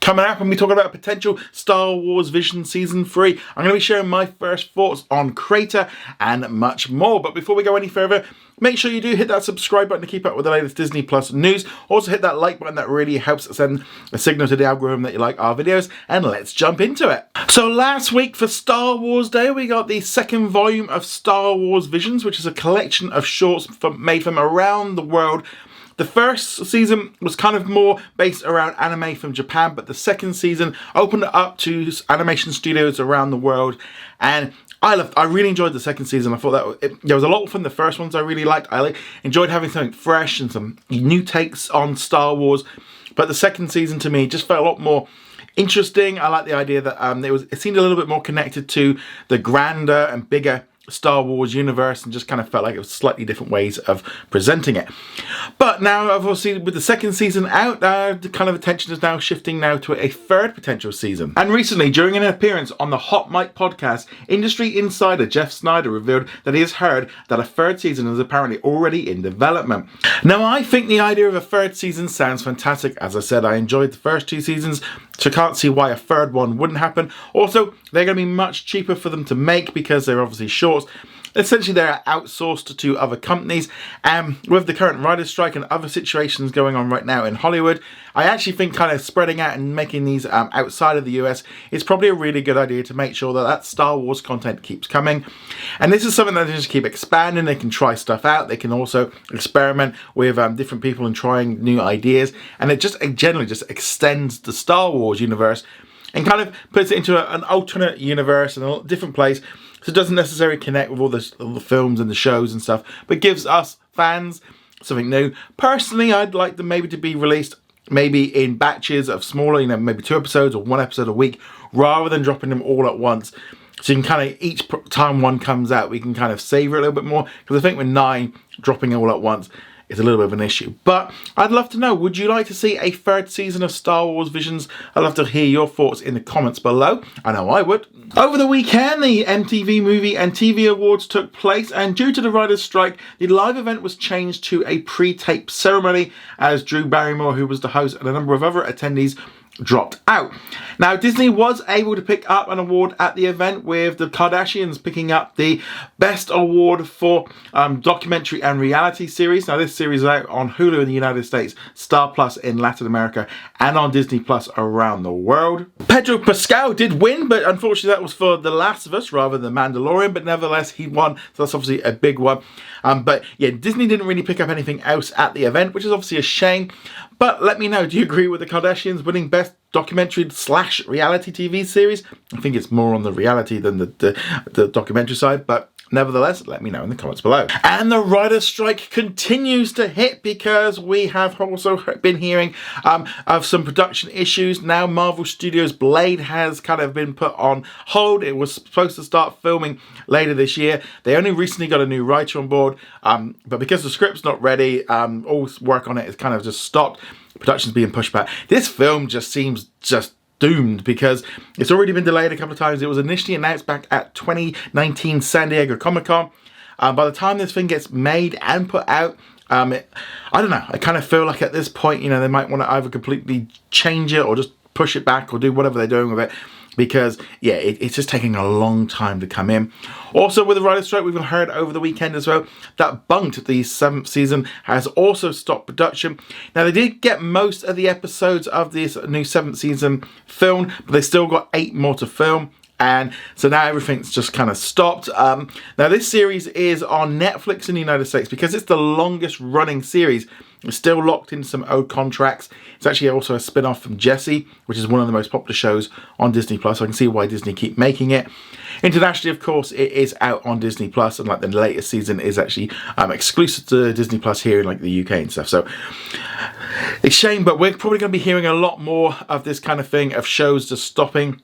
Coming up, when we talk about a potential Star Wars Vision Season 3, I'm going to be sharing my first thoughts on Crater and much more. But before we go any further, make sure you do hit that subscribe button to keep up with the latest Disney Plus news. Also hit that like button, that really helps send a signal to the algorithm that you like our videos. And let's jump into it. So last week for Star Wars Day, we got the second volume of Star Wars Visions, which is a collection of shorts made from around the world. The first season was kind of more based around anime from Japan, but the second season opened it up to animation studios around the world. And I really enjoyed the second season. I thought that there was a lot from the first ones I really liked. I enjoyed having something fresh and some new takes on Star Wars. But the second season to me just felt a lot more interesting. I like the idea that it seemed a little bit more connected to the grander and bigger Star Wars universe, and just kind of felt like it was slightly different ways of presenting it. But now, obviously, with the second season out, the kind of attention is now shifting now to a third potential season. And recently, during an appearance on the Hot Mic podcast, industry insider Jeff Snyder revealed that he has heard that a third season is apparently already in development. Now, I think the idea of a third season sounds fantastic. As I said, I enjoyed the first two seasons, so I can't see why a third one wouldn't happen. Also, they're going to be much cheaper for them to make because they're obviously shorts. Essentially, they're outsourced to other companies. And with the current writer's strike and other situations going on right now in Hollywood, I actually think kind of spreading out and making these outside of the US is probably a really good idea to make sure that that Star Wars content keeps coming. And this is something that they just keep expanding. They can try stuff out. They can also experiment with different people and trying new ideas. And it generally just extends the Star Wars universe and kind of puts it into an alternate universe and a different place. So it doesn't necessarily connect with all the films and the shows and stuff, but gives us fans something new. Personally, I'd like them maybe to be released maybe in batches of smaller, maybe 2 episodes or 1 episode a week, rather than dropping them all at once. So you can kind of, each time one comes out, we can kind of savor it a little bit more. Because I think with 9, dropping it all at once is a little bit of an issue. But I'd love to know, would you like to see a third season of Star Wars Visions? I'd love to hear your thoughts in the comments below. I know I would. Over the weekend, the MTV Movie and TV Awards took place, and due to the writer's strike, the live event was changed to a pre-tape ceremony as Drew Barrymore, who was the host, and a number of other attendees dropped out. Now, Disney was able to pick up an award at the event, with the Kardashians picking up the Best Award for Documentary and Reality Series. Now, this series is out on Hulu in the United States, Star Plus in Latin America, and on Disney Plus around the world. Pedro Pascal did win, but unfortunately that was for The Last of Us rather than Mandalorian, but nevertheless he won, so that's obviously a big one. But yeah, Disney didn't really pick up anything else at the event, which is obviously a shame. But let me know, do you agree with the Kardashians winning Best Documentary / Reality TV Series? I think it's more on the reality than the documentary side, but nevertheless, let me know in the comments below. And the writer's strike continues to hit, because we have also been hearing of some production issues. Now Marvel Studios' Blade has kind of been put on hold. It was supposed to start filming later this year. They only recently got a new writer on board, but because the script's not ready, all work on it is kind of just stopped. Production's being pushed back. This film just seems doomed, because it's already been delayed a couple of times. It was initially announced back at 2019 San Diego Comic-Con. By the time this thing gets made and put out, I don't know. I kind of feel like at this point, they might want to either completely change it or just push it back or do whatever they're doing with it. Because, yeah, it's just taking a long time to come in. Also, with the writer's strike, we've heard over the weekend as well that Bunk'd, the 7th season, has also stopped production. Now, they did get most of the episodes of this new 7th season filmed, but they still got 8 more to film. And so now everything's just kind of stopped. Now, this series is on Netflix in the United States because it's the longest running series. It's still locked in some old contracts. It's actually also a spin-off from Jessie, which is one of the most popular shows on Disney Plus. So I can see why Disney keep making it. Internationally, of course, it is out on Disney Plus, and like the latest season is actually exclusive to Disney Plus here in like the UK and stuff. So it's a shame, but we're probably going to be hearing a lot more of this kind of thing, of shows just stopping.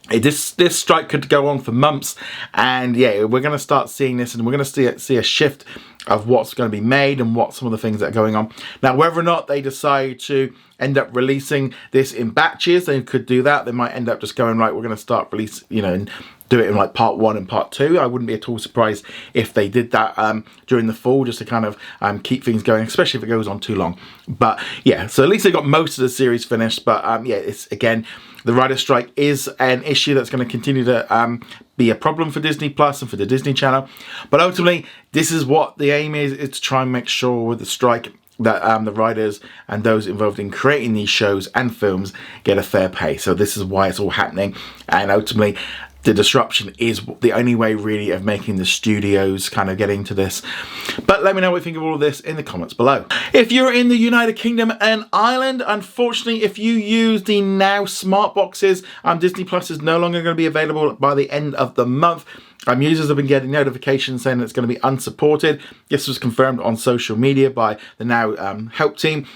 This strike could go on for months, and yeah, we're going to start seeing this, and we're going to see a shift of what's going to be made and what some of the things that are going on. Now, whether or not they decide to end up releasing this in batches, they could do that. They might end up just going, right, we're going to start release, in do it in like part 1 and part 2. I wouldn't be at all surprised if they did that during the fall, just to kind of keep things going, especially if it goes on too long. But yeah, so at least they got most of the series finished. But yeah, it's, again, the writer's strike is an issue that's going to continue to be a problem for Disney Plus and for the Disney Channel. But ultimately, this is what the aim is to try and make sure with the strike that the writers and those involved in creating these shows and films get a fair pay. So this is why it's all happening, and ultimately the disruption is the only way really of making the studios kind of get into this. But let me know what you think of all of this in the comments below. If you're in the United Kingdom and Ireland, unfortunately, if you use the Now smart boxes, Disney Plus is no longer going to be available by the end of the month. Users have been getting notifications saying it's going to be unsupported. This was confirmed on social media by the Now help team.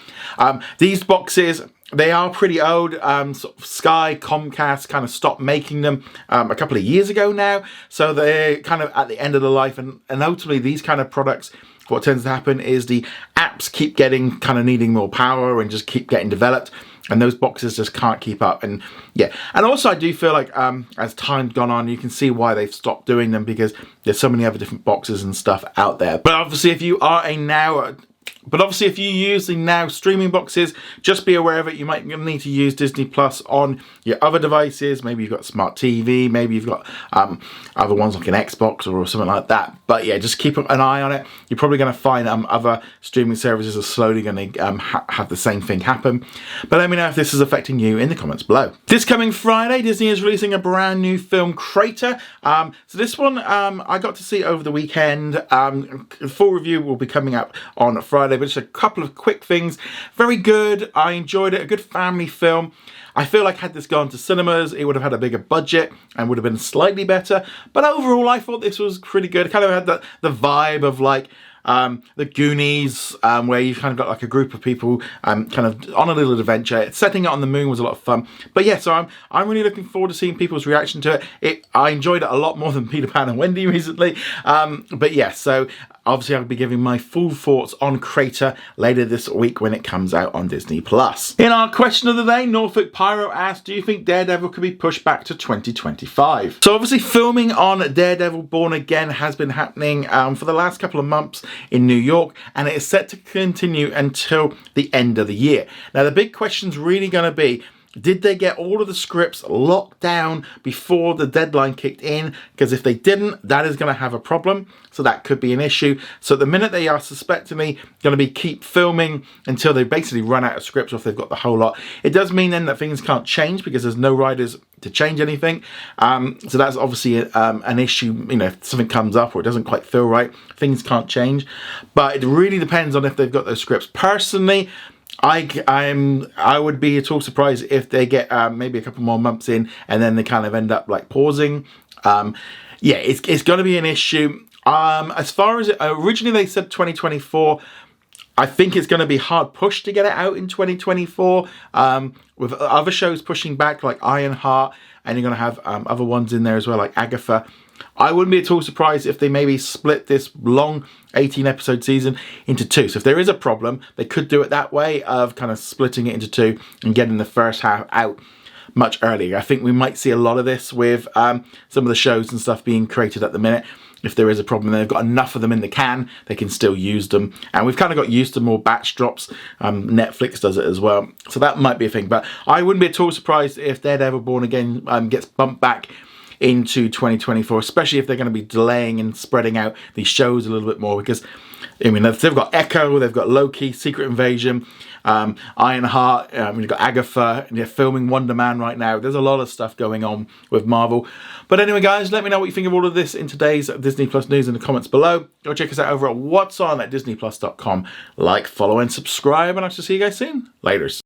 These boxes, they are pretty old. Sort of Sky, Comcast kind of stopped making them a couple of years ago now. So they're kind of at the end of the life. And ultimately, these kind of products, what tends to happen is the apps keep getting kind of needing more power and just keep getting developed. And those boxes just can't keep up. And yeah, and also I do feel like as time's gone on, you can see why they've stopped doing them, because there's so many other different boxes and stuff out there. But obviously, if you are a Now... But obviously, if you use the Now streaming boxes, just be aware of it. You might need to use Disney Plus on your other devices. Maybe you've got a smart TV. Maybe you've got other ones like an Xbox or something like that. But yeah, just keep an eye on it. You're probably going to find other streaming services are slowly going to have the same thing happen. But let me know if this is affecting you in the comments below. This coming Friday, Disney is releasing a brand new film, Crater. So this one I got to see over the weekend. The full review will be coming up on Friday. But just a couple of quick things. Very good. I enjoyed it. A good family film. I feel like had this gone to cinemas, it would have had a bigger budget and would have been slightly better. But overall, I thought this was pretty good. It kind of had the vibe of like the Goonies, where you've kind of got like a group of people kind of on a little adventure. Setting it on the moon was a lot of fun. But yeah, so I'm really looking forward to seeing people's reaction to it. I enjoyed it a lot more than Peter Pan and Wendy recently. But yeah, so obviously I'll be giving my full thoughts on Crater later this week when it comes out on Disney Plus. In our question of the day, Norfolk Pyro asked, do you think Daredevil could be pushed back to 2025? So obviously filming on Daredevil Born Again has been happening for the last couple of months in New York, and it is set to continue until the end of the year. Now the big question's really going to be, did they get all of the scripts locked down before the deadline kicked in? Because if they didn't, that is going to have a problem. So that could be an issue. So at the minute, they are suspectingly going to be keep filming until they basically run out of scripts, or if they've got the whole lot. It does mean then that things can't change because there's no writers to change anything. So that's obviously an issue. You know, if something comes up or it doesn't quite feel right, things can't change. But it really depends on if they've got those scripts. Personally, I would be at all surprised if they get maybe a couple more months in and then they kind of end up like pausing. Yeah, it's going to be an issue. As far as originally they said 2024, I think it's going to be hard push to get it out in 2024. With other shows pushing back like Ironheart, and you're going to have other ones in there as well like Agatha. I wouldn't be at all surprised if they maybe split this long 18-episode season into 2. So if there is a problem, they could do it that way of kind of splitting it into 2 and getting the first half out much earlier. I think we might see a lot of this with some of the shows and stuff being created at the minute. If there is a problem, they've got enough of them in the can, they can still use them. And we've kind of got used to more batch drops. Netflix does it as well. So that might be a thing. But I wouldn't be at all surprised if Daredevil Born Again gets bumped back into 2024, especially if they're going to be delaying and spreading out these shows a little bit more, because I mean they've got Echo, they've got Loki, Secret Invasion, Ironheart, we've got Agatha, and they're filming Wonder Man right now. There's a lot of stuff going on with Marvel. But anyway guys, let me know what you think of all of this in today's Disney Plus news in the comments below. Go check us out over at what's on at disneyplus.com. Like, follow and subscribe, and I shall see you guys soon. Laters.